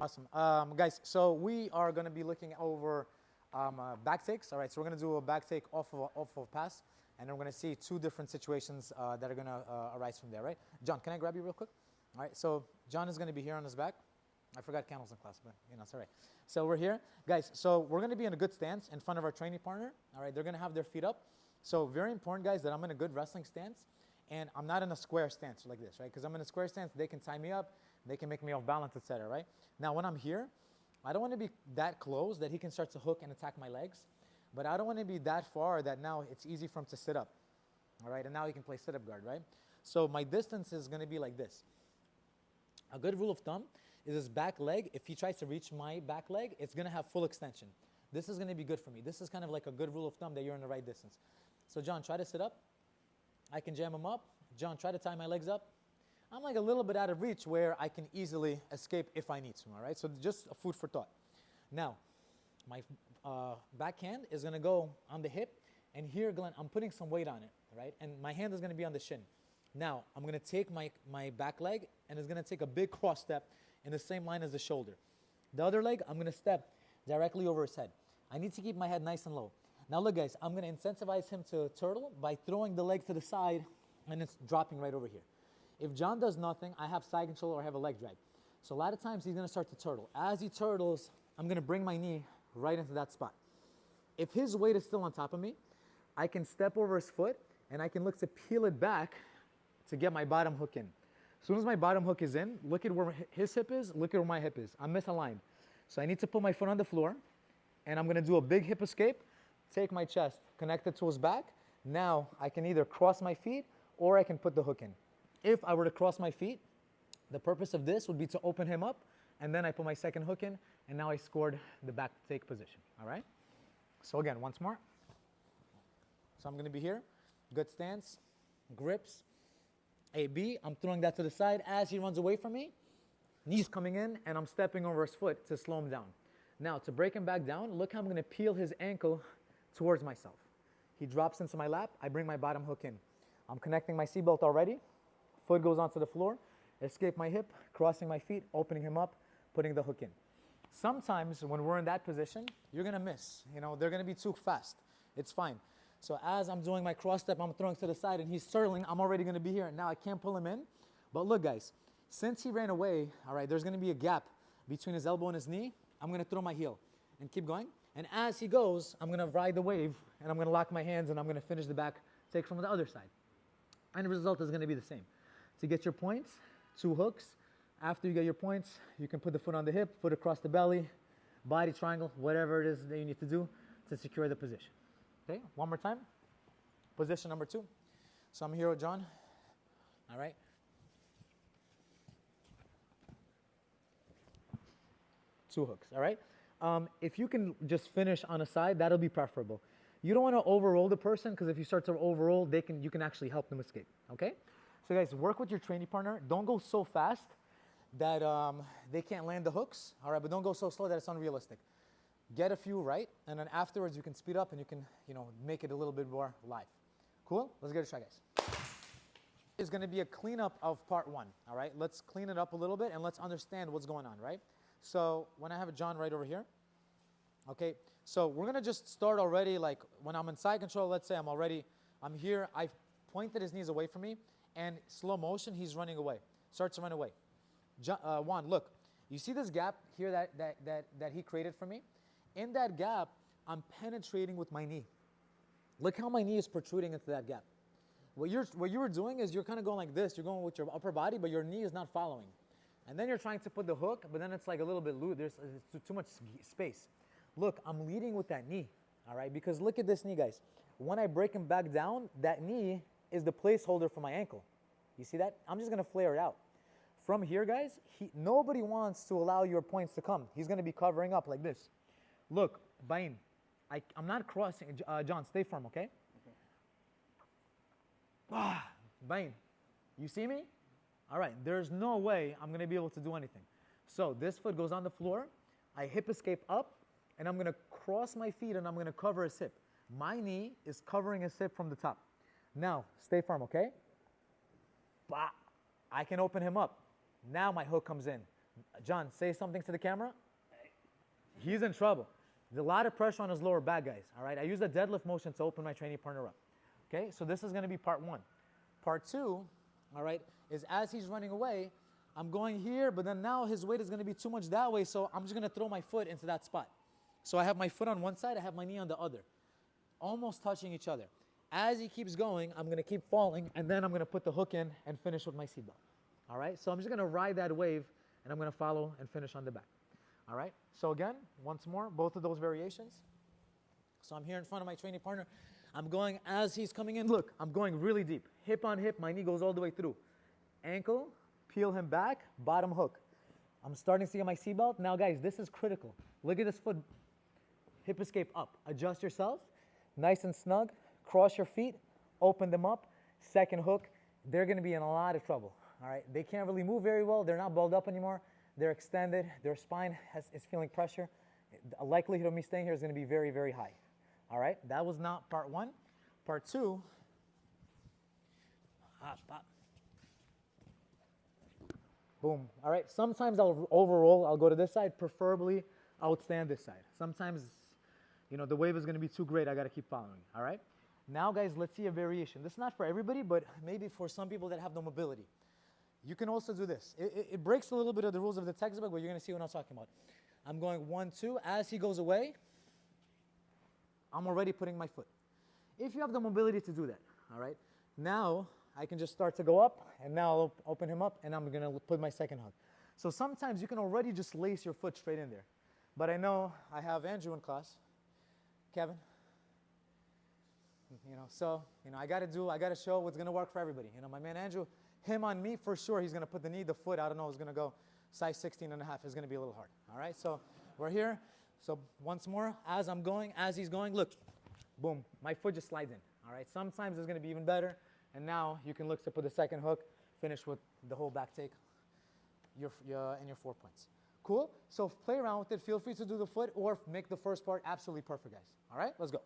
Awesome. Guys, so we are going to be looking over back takes. All right, so we're going to do a back take off of pass, and then we're going to see two different situations that are going to arise from there, right? John, can I grab you real quick? All right, so John is going to be here on his back. I forgot candles in class, but you know, it's all right. So we're here. Guys, so we're going to be in a good stance in front of our training partner. All right, they're going to have their feet up. So very important, guys, that I'm in a good wrestling stance, and I'm not in a square stance like this, right? Because I'm in a square stance, they can tie me up, they can make me off balance, etc., right? Now, when I'm here, I don't want to be that close that he can start to hook and attack my legs, but I don't want to be that far that now it's easy for him to sit up, all right? And now he can play sit-up guard, right? So my distance is going to be like this. A good rule of thumb is his back leg. If he tries to reach my back leg, it's going to have full extension. This is going to be good for me. This is kind of like a good rule of thumb that you're in the right distance. So John, try to sit up. I can jam him up. John, try to tie my legs up. I'm like a little bit out of reach where I can easily escape if I need to, all right? So just a food for thought. Now, my backhand is going to go on the hip, and here, Glenn, I'm putting some weight on it, right? And my hand is going to be on the shin. Now, I'm going to take my back leg, and it's going to take a big cross step in the same line as the shoulder. The other leg, I'm going to step directly over his head. I need to keep my head nice and low. Now look, guys, I'm going to incentivize him to turtle by throwing the leg to the side, and it's dropping right over here. If John does nothing, I have side control or I have a leg drag. So a lot of times he's going to start to turtle. As he turtles, I'm going to bring my knee right into that spot. If his weight is still on top of me, I can step over his foot, and I can look to peel it back to get my bottom hook in. As soon as my bottom hook is in, look at where his hip is, look at where my hip is. I'm misaligned. So I need to put my foot on the floor, and I'm going to do a big hip escape, take my chest, connect it to his back. Now I can either cross my feet or I can put the hook in. If I were to cross my feet, the purpose of this would be to open him up, and then I put my second hook in, and now I scored the back take position, all right? So again, once more. So I'm going to be here, good stance, grips, A, B. I'm throwing that to the side. As he runs away from me, knees coming in, and I'm stepping over his foot to slow him down. Now, to break him back down, look how I'm going to peel his ankle towards myself. He drops into my lap. I bring my bottom hook in. I'm connecting my seatbelt already. Foot goes onto the floor. Escape my hip, crossing my feet, opening him up, putting the hook in. Sometimes when we're in that position, you're going to miss. You know, they're going to be too fast. It's fine. So as I'm doing my cross step, I'm throwing to the side, and he's turtling. I'm already going to be here. Now I can't pull him in. But look, guys, since he ran away, all right, there's going to be a gap between his elbow and his knee. I'm going to throw my heel and keep going. And as he goes, I'm going to ride the wave, and I'm going to lock my hands, and I'm going to finish the back take from the other side. And the result is going to be the same. To get your points, 2 hooks. After you get your points, you can put the foot on the hip, foot across the belly, body triangle, whatever it is that you need to do to secure the position. Okay, one more time. Position number 2. So I'm here with John. All right. Two hooks, all right? If you can just finish on a side, that'll be preferable. You don't want to overroll the person, because if you start to overroll, you can actually help them escape, okay? So guys, work with your training partner. Don't go so fast that they can't land the hooks, all right? But don't go so slow that it's unrealistic. Get a few right, and then afterwards you can speed up and you can, you know, make it a little bit more live. Cool? Let's give it a try, guys. It's going to be a cleanup of part 1, all right? Let's clean it up a little bit and let's understand what's going on, right? So when I have John right over here, okay, so we're going to just start already, like when I'm in side control, let's say I'm here, I've pointed his knees away from me, and slow motion, he's running away, starts to run away. Juan, look, you see this gap here that he created for me? In that gap, I'm penetrating with my knee. Look how my knee is protruding into that gap. What you were doing is you're kind of going like this, you're going with your upper body, but your knee is not following. And then you're trying to put the hook, but then it's like a little bit loose. There's too much space. Look, I'm leading with that knee, all right? Because look at this knee, guys. When I break him back down, that knee is the placeholder for my ankle. You see that? I'm just going to flare it out. From here, guys, nobody wants to allow your points to come. He's going to be covering up like this. Look, Bain, I'm not crossing. John, stay firm, okay? Bain, you see me? All right, there's no way I'm going to be able to do anything. So this foot goes on the floor. I hip escape up, and I'm going to cross my feet, and I'm going to cover his hip. My knee is covering his hip from the top. Now, stay firm, okay? I can open him up. Now my hook comes in. John, say something to the camera. He's in trouble. There's a lot of pressure on his lower back, guys. All right, I use the deadlift motion to open my training partner up. Okay, so this is going to be part one. Part two, all right, is as he's running away, I'm going here, but then now his weight is going to be too much that way, so I'm just going to throw my foot into that spot. So I have my foot on one side, I have my knee on the other, almost touching each other. As he keeps going, I'm going to keep falling, and then I'm going to put the hook in and finish with my seatbelt. All right, so I'm just going to ride that wave, and I'm going to follow and finish on the back. All right, so again, once more, both of those variations. So I'm here in front of my training partner. I'm going as he's coming in. Look, I'm going really deep. Hip on hip, my knee goes all the way through. Ankle, peel him back, bottom hook. I'm starting to get my seatbelt. Now, guys, this is critical. Look at this foot. Hip escape up. Adjust yourself. Nice and snug. Cross your feet. Open them up. Second hook. They're going to be in a lot of trouble. All right, they can't really move very well. They're not balled up anymore. They're extended. Their spine is feeling pressure. The likelihood of me staying here is going to be very, very high. All right, that was not part one. Part two. Hop, hop. Boom. All right, sometimes I'll go to this side. Preferably, I would stand this side. Sometimes, you know, the wave is going to be too great. I got to keep following. All right. Now, guys, let's see a variation. This is not for everybody, but maybe for some people that have no mobility. You can also do this. It breaks a little bit of the rules of the textbook, but you're going to see what I'm talking about. I'm going 1, 2. As he goes away, I'm already putting my foot. If you have the mobility to do that, all right, now I can just start to go up, and now I'll open him up, and I'm going to put my second hook. So sometimes you can already just lace your foot straight in there. But I know I have Andrew in class, Kevin. You know, so, you know, I got to show what's going to work for everybody. You know, my man Andrew, him on me, for sure, he's going to put the knee, the foot, I don't know, is going to go size 16 and a half. It's going to be a little hard. All right, so we're here. So once more, as I'm going, as he's going, look, boom, my foot just slides in. All right, sometimes it's going to be even better. And now you can look to put the second hook, finish with the whole back take, and your 4 points. Cool? So play around with it. Feel free to do the foot or make the first part absolutely perfect, guys. All right, let's go.